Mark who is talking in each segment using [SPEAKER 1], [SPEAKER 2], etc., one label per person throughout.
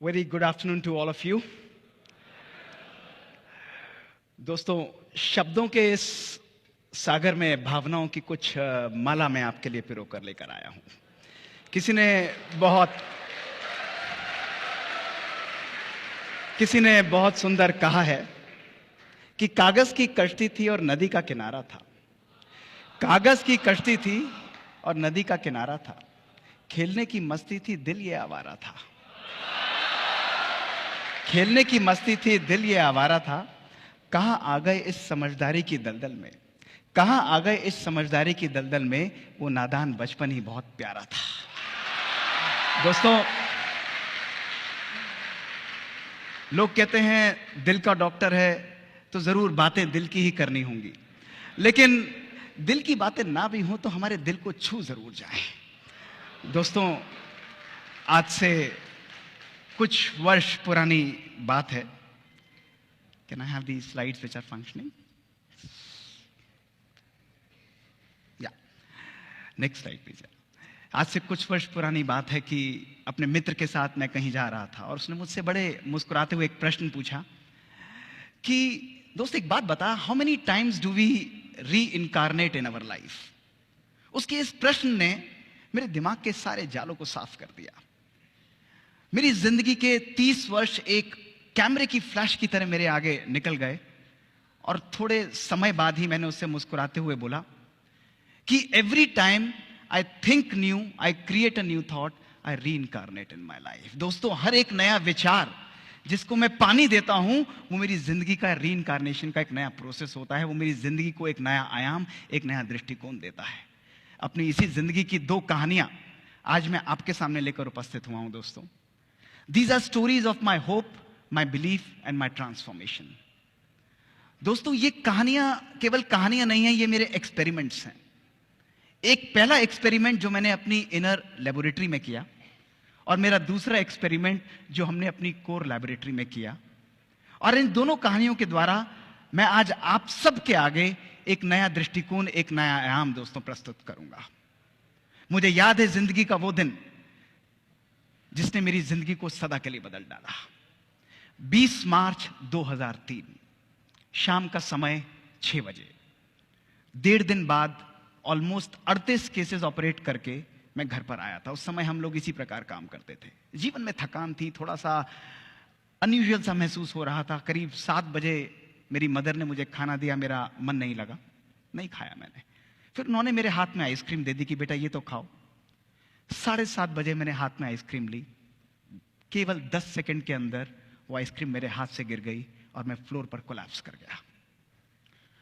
[SPEAKER 1] Very good afternoon to all of you. दोस्तों, शब्दों के इस सागर में भावनाओं की कुछ माला मैं आपके लिए पिरो कर लेकर आया हूं। किसी ने बहुत सुंदर कहा है कि कागज की कश्ती थी और नदी का किनारा था। कागज की कश्ती थी और नदी का किनारा था। खेलने की मस्ती थी, दिल ये आवारा था। खेलने की मस्ती थी, दिल ये आवारा था। कहां आ गए इस समझदारी की दलदल में, कहां आ गए इस समझदारी की दलदल में। वो नादान बचपन ही बहुत प्यारा था। दोस्तों, लोग कहते हैं दिल का डॉक्टर है तो जरूर बातें दिल की ही करनी होंगी, लेकिन दिल की बातें ना भी हों तो हमारे दिल को छू जरूर जाए। दोस्तों, आज से कुछ वर्ष पुरानी बात है। Can I have these slides which are functioning? Yeah. Next slide please. आज से कुछ वर्ष पुरानी बात है कि अपने मित्र के साथ मैं कहीं जा रहा था और उसने मुझसे बड़े मुस्कुराते हुए एक प्रश्न पूछा कि दोस्त एक बात बता, how many times do we reincarnate in our life. उसके इस प्रश्न ने मेरे दिमाग के सारे जालों को साफ कर दिया। मेरी जिंदगी के 30 वर्ष एक कैमरे की फ्लैश की तरह मेरे आगे निकल गए और थोड़े समय बाद ही मैंने उससे मुस्कुराते हुए बोला कि every time I think new, I create a new thought, I reincarnate in my life. दोस्तों, हर एक नया विचार जिसको मैं पानी देता हूं वो मेरी जिंदगी का री इनकारनेशन का एक नया प्रोसेस होता है। वो मेरी जिंदगी को एक नया आयाम, एक नया दृष्टिकोण देता है। अपनी इसी जिंदगी की 2 कहानियां आज मैं आपके सामने लेकर उपस्थित हुआ हूं। दोस्तों, these are stories of my hope, my belief and my transformation. दोस्तों, ये कहानियां केवल कहानियां नहीं है, ये मेरे एक्सपेरिमेंट्स हैं। एक पहला एक्सपेरिमेंट जो मैंने अपनी इनर लेबोरेटरी में किया और मेरा दूसरा एक्सपेरिमेंट जो हमने अपनी कोर लेबोरेटरी में किया। और इन दोनों कहानियों के द्वारा मैं आज आप सबके आगे एक नया दृष्टिकोण, एक नया आयाम दोस्तों प्रस्तुत करूंगा। मुझे याद है जिंदगी का वो दिन जिसने मेरी जिंदगी को सदा के लिए बदल डाला। 20 मार्च 2003, शाम का समय 6 बजे। 1.5 दिन बाद ऑलमोस्ट 38 केसेस ऑपरेट करके मैं घर पर आया था। उस समय हम लोग इसी प्रकार काम करते थे। जीवन में थकान थी, थोड़ा सा अनयूजुअल सा महसूस हो रहा था। करीब 7 बजे मेरी मदर ने मुझे खाना दिया, मेरा मन नहीं लगा, नहीं खाया मैंने। फिर उन्होंने मेरे हाथ में आइसक्रीम दे दी कि बेटा ये तो खाओ। 7:30 बजे मैंने हाथ में आइसक्रीम ली। केवल 10 सेकंड के अंदर वो आइसक्रीम मेरे हाथ से गिर गई और मैं फ्लोर पर कोलैप्स कर गया।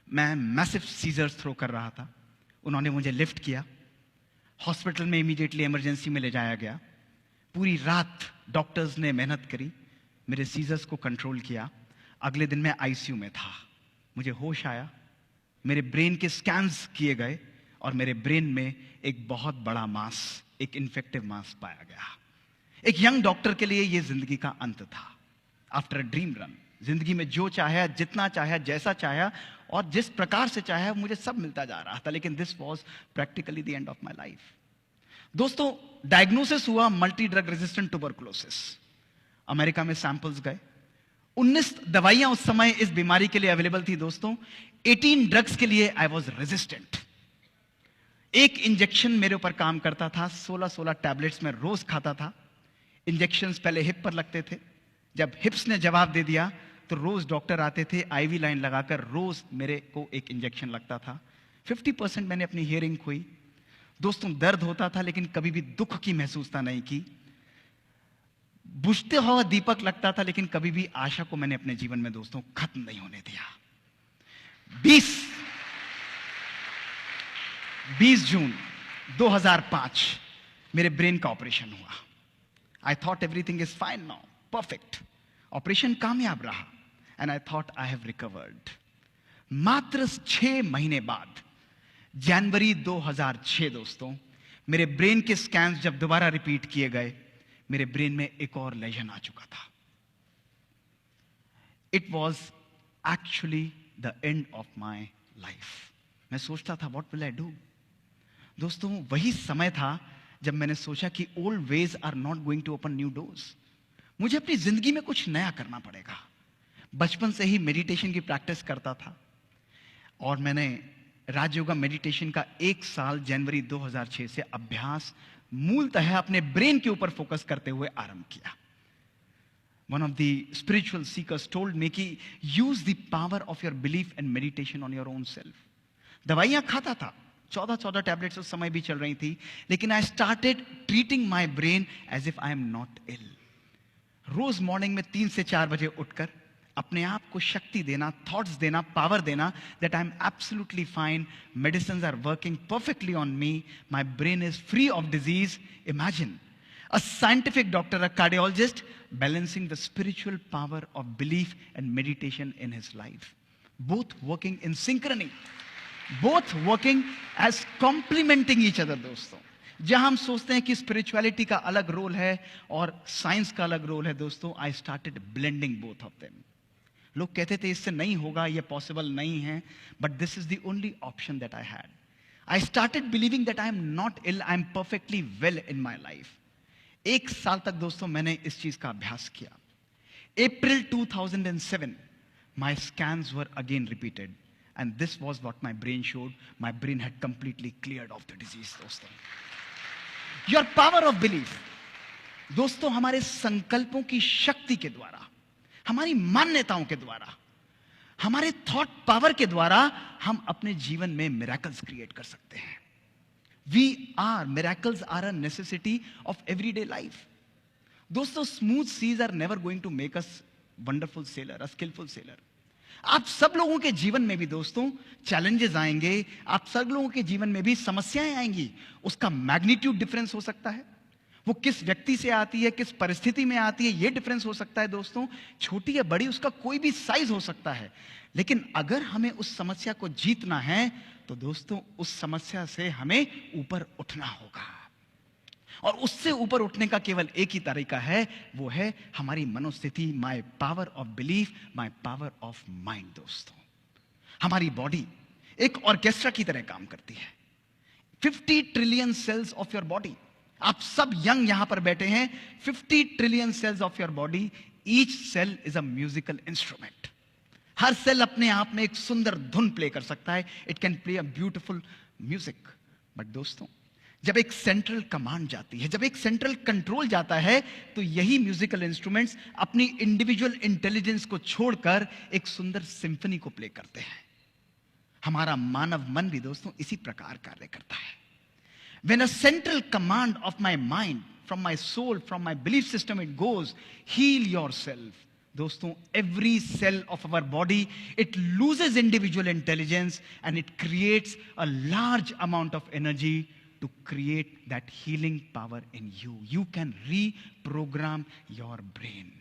[SPEAKER 1] मैं मैसिव सीजर्स थ्रो कर रहा था। उन्होंने मुझे लिफ्ट किया, हॉस्पिटल में इमीडिएटली इमरजेंसी में ले जाया गया। पूरी रात डॉक्टर्स ने मेहनत करी, मेरे सीजर्स को कंट्रोल किया। अगले दिन मैं आईसीयू में था। मुझे होश आया, मेरे ब्रेन के स्कैन्स किए गए और मेरे ब्रेन में एक बहुत बड़ा मास, एक इन्फेक्टिव मास पाया गया। एक यंग डॉक्टर के लिए यह जिंदगी का अंत था। आफ्टर अ ड्रीम रन, जिंदगी में जो चाहे, जितना चाहे, जैसा चाहे और जिस प्रकार से चाहे मुझे सब मिलता जा रहा था, लेकिन this was practically the end of my life. दोस्तों, डायग्नोसिस हुआ multi drug resistant tuberculosis. America में सैंपल्स गए। 19 दवाइयां उस समय इस बीमारी के लिए अवेलेबल थी। दोस्तों, 18 ड्रग्स के लिए आई वॉज रेजिस्टेंट। एक इंजेक्शन मेरे ऊपर काम करता था। 16 टैबलेट्स में रोज खाता था। इंजेक्शंस पहले हिप पर लगते थे। जब हिप्स ने जवाब दे दिया तो रोज डॉक्टर आते थे, आईवी लाइन लगाकर रोज मेरे को एक इंजेक्शन लगता था। 50% मैंने अपनी हियरिंग खोई। दोस्तों, दर्द होता था लेकिन कभी भी दुख की महसूसता नहीं की। बुझते हुआ दीपक लगता था लेकिन कभी भी आशा को मैंने अपने जीवन में दोस्तों खत्म नहीं होने दिया। 20 जून 2005 मेरे ब्रेन का ऑपरेशन हुआ। I thought everything is fine now, perfect. Operation कामयाब रहा and I thought I have recovered. मात्र 6 महीने बाद जनवरी 2006 दोस्तों, मेरे ब्रेन के स्कैन्स जब दोबारा रिपीट किए गए, मेरे ब्रेन में एक और लेजन आ चुका था। It was actually the end of my life. मैं सोचता था व्हाट विल आई डू। दोस्तों, वही समय था जब मैंने सोचा कि old ways are not going to open new doors. मुझे अपनी जिंदगी में कुछ नया करना पड़ेगा। बचपन से ही मेडिटेशन की प्रैक्टिस करता था और मैंने राजयोगा मेडिटेशन का 1 साल जनवरी 2006 से अभ्यास मूलतः अपने ब्रेन के ऊपर फोकस करते हुए आरंभ किया। One of the spiritual seekers told me कि use the power of your belief and meditation on your own self. दवाइयां खाता था, 14 टैबलेट्स उस समय भी चल रही थी, लेकिन I started treating my brain as if I am not ill. रोज मॉर्निंग में 3 से 4 बजे उठकर अपने आप को शक्ति देना, थॉट्स देना, पावर देना that I am absolutely fine, medicines are working perfectly on me, my brain is free of disease. Imagine a scientific doctor, a cardiologist, balancing the spiritual power of belief and meditation in his life. Both working in synchrony. Both working as complementing each other, दोस्तों। जहां हम सोचते हैं कि spirituality का अलग role है और साइंस का अलग रोल है, दोस्तों, I started blending both of them. लोग कहते थे इससे नहीं होगा, ये पॉसिबल नहीं है, but this is the only option that I had. I started believing that I am not ill, I am perfectly well in my life. 1 साल तक, दोस्तों, मैंने इस चीज का अभ्यास किया। April 2007, my scans were again repeated, and this was what my brain showed. My brain had completely cleared of the disease, दोस्तों। Your power of belief, दोस्तों, हमारे संकल्पों की शक्ति के द्वारा, हमारी मान्यताओं के द्वारा, हमारे थॉट पावर के द्वारा हम अपने जीवन में मिरेकल्स क्रिएट कर सकते हैं। Miracles are a necessity of everyday life. दोस्तों, smooth seas are never going to make us wonderful sailor, a skilful sailor. आप सब लोगों के जीवन में भी, दोस्तों, चैलेंजेस आएंगे, आप सब लोगों के जीवन में भी समस्याएं आएंगी। उसका मैग्नीट्यूड डिफरेंस हो सकता है, वो किस व्यक्ति से आती है, किस परिस्थिति में आती है, ये डिफरेंस हो सकता है, दोस्तों। छोटी या बड़ी, उसका कोई भी साइज हो सकता है, लेकिन अगर हमें उस समस्या को जीतना है तो दोस्तों उस समस्या से हमें ऊपर उठना होगा। और उससे ऊपर उठने का केवल एक ही तरीका है, वो है हमारी मनोस्थिति, my power of belief, my power of mind. दोस्तों, हमारी बॉडी एक ऑर्केस्ट्रा की तरह काम करती है। 50 trillion cells of your body, आप सब यंग यहां पर बैठे हैं, 50 trillion cells of your body, each cell is a musical instrument. हर सेल अपने आप में एक सुंदर धुन प्ले कर सकता है, it can play a beautiful music. But दोस्तों, जब एक सेंट्रल कमांड जाती है, जब एक सेंट्रल कंट्रोल जाता है, तो यही म्यूजिकल इंस्ट्रूमेंट्स अपनी इंडिविजुअल इंटेलिजेंस को छोड़कर एक सुंदर सिंफनी को प्ले करते हैं। हमारा मानव मन भी, दोस्तों, इसी प्रकार कार्य करता है। When a central command of my mind, from my soul, from my belief system, it goes, heal yourself. दोस्तों, every cell of our body, it loses individual intelligence and it creates a large amount of energy to create that healing power in you. You can reprogram your brain.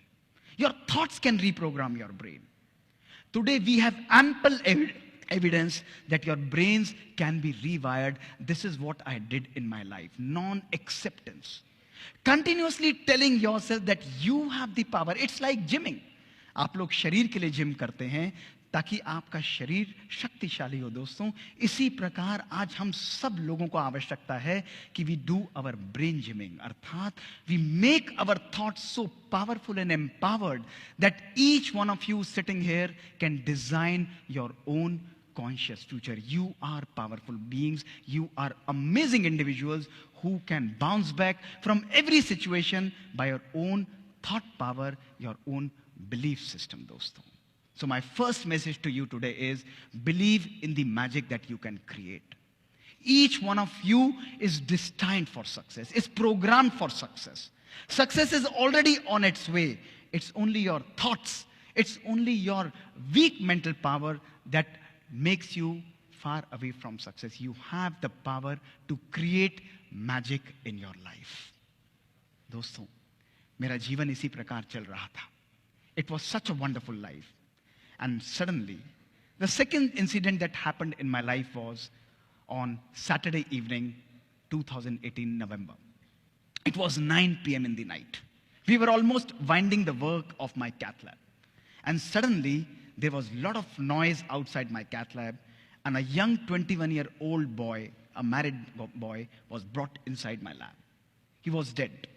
[SPEAKER 1] Your thoughts can reprogram your brain. Today we have ample evidence that your brains can be rewired. This is what I did in my life. Non-acceptance. Continuously telling yourself that you have the power. It's like gymming. आप लोग शरीर के लिए gym करते हैं ताकि आपका शरीर शक्तिशाली हो। दोस्तों, इसी प्रकार आज हम सब लोगों को आवश्यकता है कि we do our brain gymming, अर्थात we make our thoughts so powerful and empowered that each one of you sitting here can design your own conscious future. You are powerful beings. You are amazing individuals who can bounce back from every situation by your own thought power, your own belief system, dosto. So my first message to you today is believe in the magic that you can create. Each one of you is destined for success, is programmed for success. Success is already on its way. It's only your thoughts, it's only your weak mental power that makes you far away from success. You have the power to create magic in your life. दोस्तों, मेरा जीवन इसी प्रकार चल रहा था. It was such a wonderful life. And suddenly, the second incident that happened in my life was on Saturday evening, 2018 November. It was 9 p.m. in the night. We were almost winding the work of my cath lab. And suddenly, there was a lot of noise outside my cath lab, and a young 21-year-old boy, a married boy, was brought inside my lab. He was dead.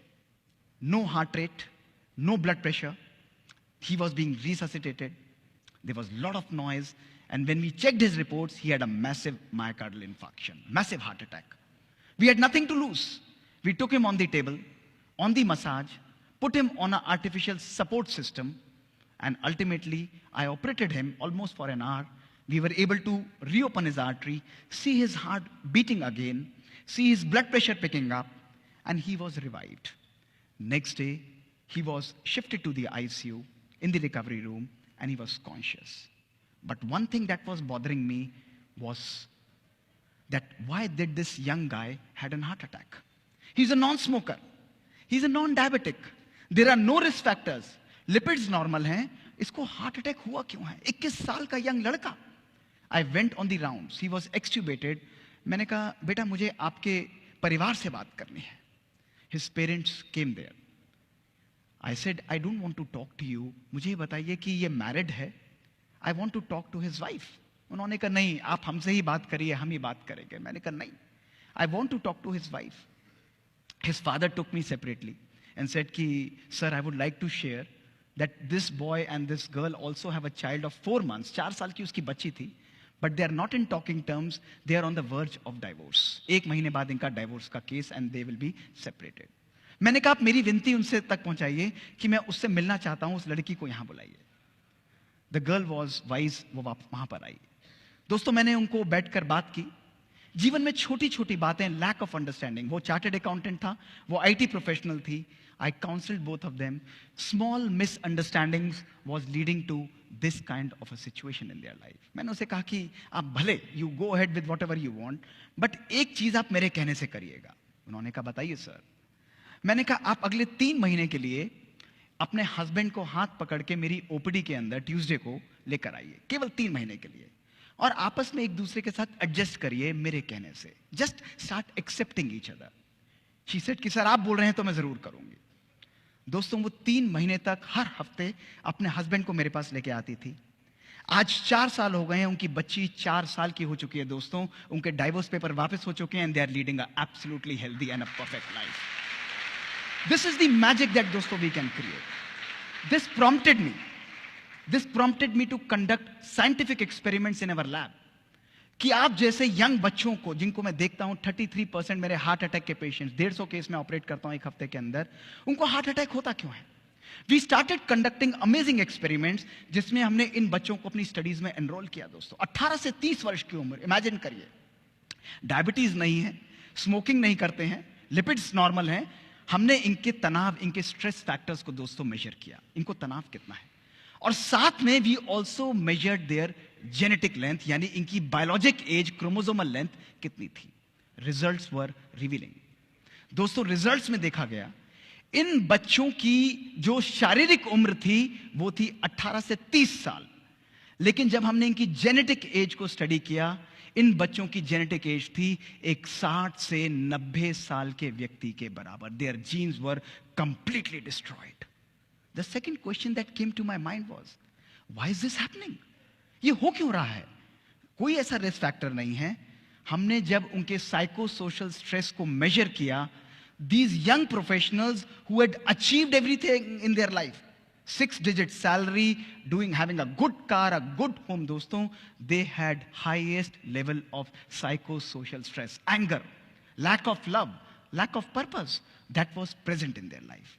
[SPEAKER 1] No heart rate, no blood pressure. He was being resuscitated. There was a lot of noise. And when we checked his reports, he had a massive myocardial infarction, massive heart attack. We had nothing to lose. We took him on the table, on the massage, put him on an artificial support system, and ultimately, I operated him almost for an hour. We were able to reopen his artery, see his heart beating again, see his blood pressure picking up, and he was revived. Next day, he was shifted to the ICU in the recovery room, and he was conscious. But one thing that was bothering me was that why did this young guy had a heart attack? He's a non-smoker. He's a non-diabetic. There are no risk factors. Lipids normal हैं. इसको heart attack हुआ क्यों है? 21 साल का young लड़का. I went on the rounds. He was extubated. मैंने कहा बेटा मुझे आपके परिवार से बात करनी है. His parents came there. I said I don't want to talk to you. मुझे बताइए कि ये married है. I want to talk to his wife. उन्होंने कहा नहीं आप हमसे ही बात करिए हम ही बात करेंगे. मैंने कहा नहीं. I want to talk to his wife. His father took me separately and said कि sir I would like to share that this boy and this girl also have a child of 4 months. 4 साल की उसकी बच्ची थी. But they are not in talking terms. They are on the verge of divorce. 1 महीने बाद इनका divorce का case and they will be separated. मैंने कहा आप मेरी विनती उनसे तक पहुंचाइए कि मैं उससे मिलना चाहता हूं. उस लड़की को यहां बुलाइए. The girl was wise. वो वहां पर आई. दोस्तों मैंने उनको बैठकर बात की. जीवन में छोटी छोटी बातें, लैक ऑफ अंडरस्टैंडिंग. वो चार्टर्ड अकाउंटेंट था, वो आईटी प्रोफेशनल थी. I counseled both of them. Small misunderstandings was leading to this kind of a situation in their life. मैंने उसे कहा कि आप भले you go ahead with whatever you want, but एक चीज आप मेरे कहने से करिएगा. उन्होंने कहा बताइए सर. मैंने कहा आप अगले 3 महीने के लिए अपने हस्बैंड को हाथ पकड़ के मेरी ओपीडी के अंदर ट्यूसडे को लेकर आइए, केवल 3 महीने के लिए, और आपस में एक दूसरे के साथ एडजस्ट करिए मेरे कहने से. Just start accepting each other. She said कि सर आप बोल रहे हैं तो मैं जरूर करूंगी. दोस्तों वो 3 महीने तक हर हफ्ते अपने हस्बैंड को मेरे पास लेके आती थी. आज 4 साल हो गए हैं. उनकी बच्ची 4 साल की हो चुकी है दोस्तों. उनके डाइवोर्स पेपर वापस हो चुके हैं and they are leading a absolutely healthy and a perfect life. This is the magic that दोस्तों we can create. This prompted me to conduct scientific experiments in our lab. कि आप जैसे young बच्चों को, जिनको मैं देखता हूं 33% मेरे हार्ट अटैक के पेशेंट्स, 150 केस में ऑपरेट करता हूं 1 हफ्ते के अंदर, उनको हार्ट अटैक होता क्यों है? We started conducting amazing experiments, जिसमें हमने इन बच्चों को अपनी स्टडीज में एनरोल किया. दोस्तों 18 से 30 वर्ष की उम्र, इमेजिन करिए. डायबिटीज नहीं है, स्मोकिंग नहीं करते हैं, लिपिड्स नॉर्मल हैं. हमने इनके तनाव, इनके स्ट्रेस फैक्टर्स को दोस्तों मेजर किया. इनको तनाव कितना है, और साथ में we also measured their genetic length, यानी इनकी बायोलॉजिक एज, क्रोमोसोमल लेंथ कितनी थी. Results were revealing. दोस्तों रिजल्ट्स में देखा गया इन बच्चों की जो शारीरिक उम्र थी वो थी 18 से 30 साल, लेकिन जब हमने इनकी जेनेटिक एज को स्टडी किया, इन बच्चों की जेनेटिक एज थी एक 60 से 90 साल के व्यक्ति के बराबर. Their genes were completely destroyed. The second question that came to my mind was, why is this happening? ये हो क्यों रहा है? कोई ऐसा रिस्क फैक्टर नहीं है. हमने जब उनके साइको सोशल स्ट्रेस को मेजर किया, these young professionals who had achieved everything in their life, 6-digit salary, having a good car, a good home, दोस्तों, they had highest level of psychosocial stress, anger, lack of love, lack of purpose that was present in their life.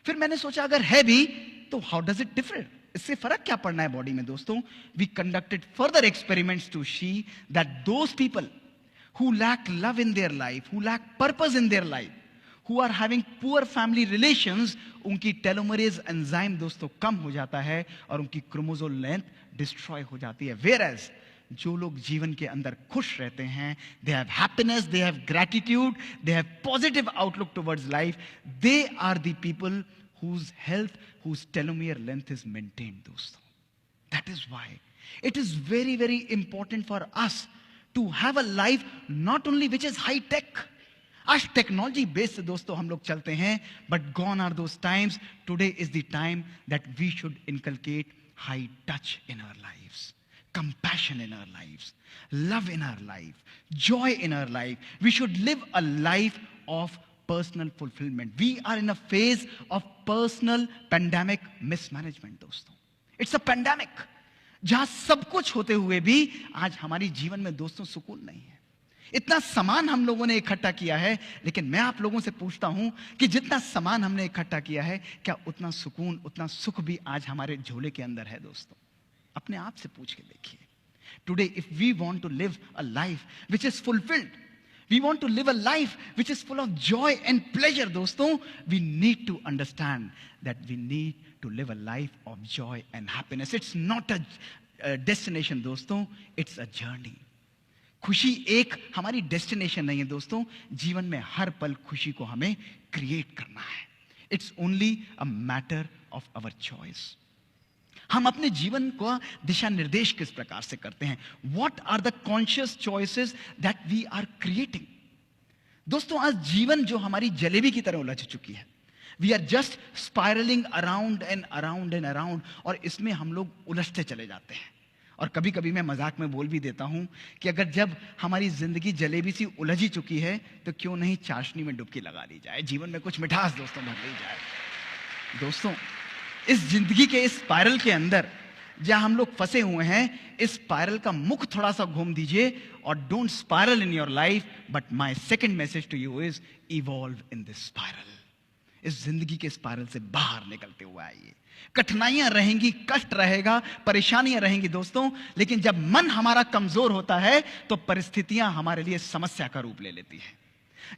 [SPEAKER 1] फिर मैंने सोचा अगर है भी तो how does it differ, इससे फर्क क्या पड़ना है बॉडी में. दोस्तों we conducted further experiments to see that those people who lack love in their life, who lack purpose in their life, who are having poor family relations, उनकी telomerase enzyme दोस्तों कम हो जाता है और उनकी क्रोमोसोम लेंथ डिस्ट्रॉय हो जाती है. वेयर एज जो लोग जीवन के अंदर खुश रहते हैं, they have happiness, they have gratitude, they have positive outlook towards life, they are the people whose health, whose telomere length is maintained, दोस्तों. That is why it is very, very important for us to have a life not only which is high tech. आज technology based से दोस्तों हम लोग चलते हैं, but gone are those times. Today is the time that we should inculcate high touch in our lives, compassion in our lives, love in our life, joy in our life. We should live a life of personal fulfilment. We are in a phase of personal pandemic mismanagement दोस्तों. It's a pandemic जहां सब कुछ होते हुए भी आज हमारी जीवन में दोस्तों सुकून नहीं है. इतना सामान हम लोगों ने इकट्ठा किया है, लेकिन मैं आप लोगों से पूछता हूं कि जितना सामान हमने इकट्ठा किया है, क्या उतना सुकून, उतना सुख भी आज हमारे झोले के अंदर है दोस्तों? अपने आप से पूछ के देखिए. Today if we want to live a life which is fulfilled, we want to live a life which is full of joy and pleasure दोस्तों, we need to understand that we need to live a life of joy and happiness. It's not a destination दोस्तों, it's a journey. खुशी एक हमारी destination नहीं है दोस्तों. जीवन में हर पल खुशी को हमें क्रिएट करना है. It's only a matter of our choice. हम अपने जीवन को दिशा निर्देश किस प्रकार से करते हैं? What are the conscious choices that we are creating? दोस्तों आज जीवन जो हमारी जलेबी की तरह उलझ चुकी है. We are just spiralling around and around and around, और इसमें हम लोग उलझते चले जाते हैं. और कभी कभी मैं मजाक में बोल भी देता हूं कि अगर जब हमारी जिंदगी जलेबी सी उलझ ही चुकी है, तो क्यों नहीं चाशनी में डुबकी लगा ली जाए, जीवन में कुछ मिठास दोस्तों भर ली जाए. दोस्तों इस जिंदगी के इस स्पाइरल के अंदर जहां हम लोग फंसे हुए हैं, इस स्पाइरल का मुख थोड़ा सा घूम दीजिए, और don't spiral in your life. But my second message to you is evolve in this spiral. इस जिंदगी के स्पाइरल से बाहर निकलते हुए आइए. कठिनाइयां रहेंगी, कष्ट रहेगा, परेशानियां रहेंगी दोस्तों, लेकिन जब मन हमारा कमजोर होता है तो परिस्थितियां हमारे लिए समस्या का रूप ले लेती है.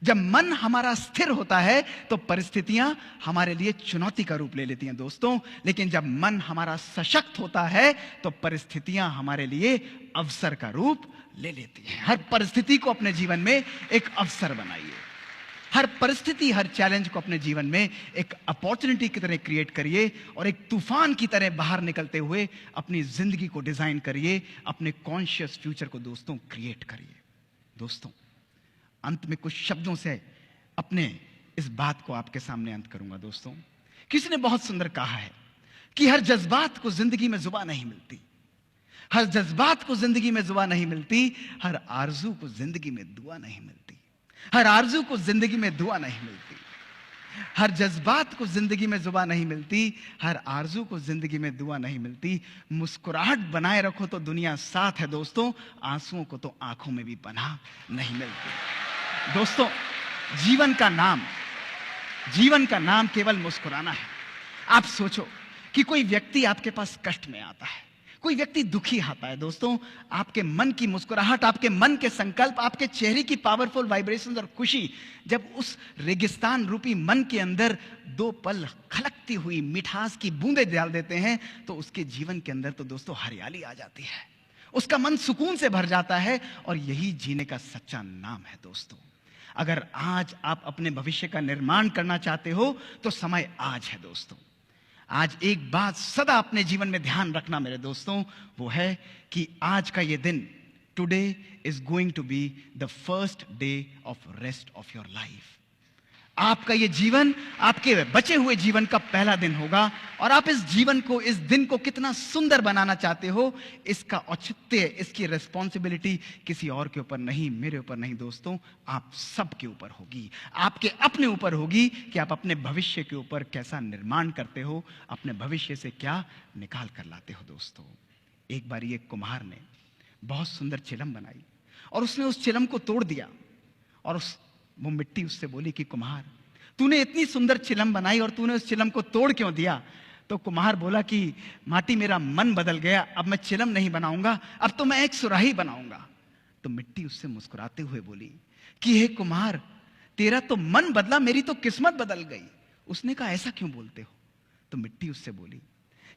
[SPEAKER 1] जब मन हमारा स्थिर होता है तो परिस्थितियां हमारे लिए चुनौती का रूप ले लेती हैं दोस्तों. लेकिन जब मन हमारा सशक्त होता है तो परिस्थितियां हमारे लिए अवसर का रूप ले लेती हैं. हर परिस्थिति को अपने जीवन में एक अवसर बनाइए. हर परिस्थिति, हर चैलेंज को अपने जीवन में एक अपॉर्चुनिटी की तरह क्रिएट करिए, और एक तूफान की तरह बाहर निकलते हुए अपनी जिंदगी को डिजाइन करिए. अपने कॉन्शियस फ्यूचर को दोस्तों क्रिएट करिए. दोस्तों अंत में कुछ शब्दों से अपने इस बात को आपके सामने अंत करूंगा. दोस्तों किसी ने बहुत सुंदर कहा है कि हर जज्बात को जिंदगी में जुबान नहीं मिलती. हर जज्बात को जिंदगी में जुबान नहीं मिलती. हर आरजू को जिंदगी में दुआ नहीं मिलती. हर आरजू को जिंदगी में दुआ नहीं मिलती. हर जज्बात को जिंदगी में जुबान नहीं मिलती. हर आरजू को जिंदगी में दुआ नहीं मिलती. मुस्कुराहट बनाए रखो तो दुनिया साथ है दोस्तों. आंसुओं को तो आंखों में भी पनाह नहीं मिलती. दोस्तों जीवन का नाम केवल मुस्कुराना है. आप सोचो कि कोई व्यक्ति आपके पास कष्ट में आता है, कोई व्यक्ति दुखी आता है. दोस्तों आपके मन की मुस्कुराहट, आपके मन के संकल्प, आपके चेहरे की पावरफुल वाइब्रेशंस और खुशी जब उस रेगिस्तान रूपी मन के अंदर दो पल खलकती हुई मिठास की बूंदें डाल देते हैं, तो उसके जीवन के अंदर तो दोस्तों हरियाली आ जाती है. उसका मन सुकून से भर जाता है, और यही जीने का सच्चा नाम है. दोस्तों अगर आज आप अपने भविष्य का निर्माण करना चाहते हो तो समय आज है. दोस्तों आज एक बात सदा अपने जीवन में ध्यान रखना मेरे दोस्तों, वो है कि आज का ये दिन, today is going to be the first day of rest of your life. आपका ये जीवन आपके बचे हुए जीवन का पहला दिन होगा, और आप इस जीवन को, इस दिन को कितना सुंदर बनाना चाहते हो, इसका औचित्य, इसकी रिस्पॉन्सिबिलिटी किसी और के ऊपर नहीं, मेरे ऊपर नहीं दोस्तों, आप सबके ऊपर होगी. आपके अपने ऊपर होगी कि आप अपने भविष्य के ऊपर कैसा निर्माण करते हो, अपने भविष्य से क्या निकाल कर लाते हो. दोस्तों एक बार एक कुम्हार ने बहुत सुंदर चिलम बनाई, और उसने उस चिलम को तोड़ दिया, और वो मिट्टी उससे बोली कि कुम्हार, तूने इतनी सुंदर चिलम बनाई और तूने उस चिलम को तोड़ क्यों दिया? तो कुम्हार बोला कि माटी, मेरा मन बदल गया, अब मैं चिलम नहीं बनाऊंगा, अब तो मैं एक सुराही बनाऊंगा. तो मिट्टी उससे मुस्कुराते हुए बोली कि हे कुम्हार, तेरा तो मन बदला, मेरी तो किस्मत बदल गई. उसने कहा ऐसा क्यों बोलते हो? तो मिट्टी उससे बोली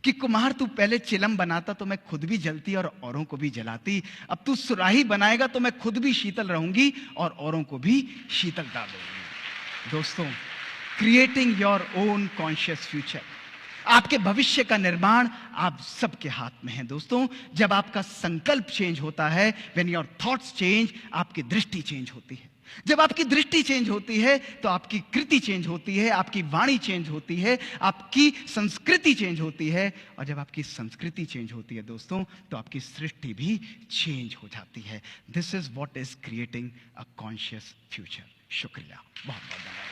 [SPEAKER 1] कि कुम्हार, तू पहले चिलम बनाता तो मैं खुद भी जलती और औरों को भी जलाती. अब तू सुराही बनाएगा तो मैं खुद भी शीतल रहूंगी और औरों को भी शीतलता दूंगी. दोस्तों creating your own conscious future, आपके भविष्य का निर्माण आप सबके हाथ में है. दोस्तों जब आपका संकल्प चेंज होता है, व्हेन योर थॉट्स चेंज, आपकी दृष्टि चेंज होती है. जब आपकी दृष्टि चेंज होती है तो आपकी कृति चेंज होती है, आपकी वाणी चेंज होती है, आपकी संस्कृति चेंज होती है, और जब आपकी संस्कृति चेंज होती है दोस्तों, तो आपकी सृष्टि भी चेंज हो जाती है. This is what is creating a conscious future. शुक्रिया, बहुत बहुत धन्यवाद.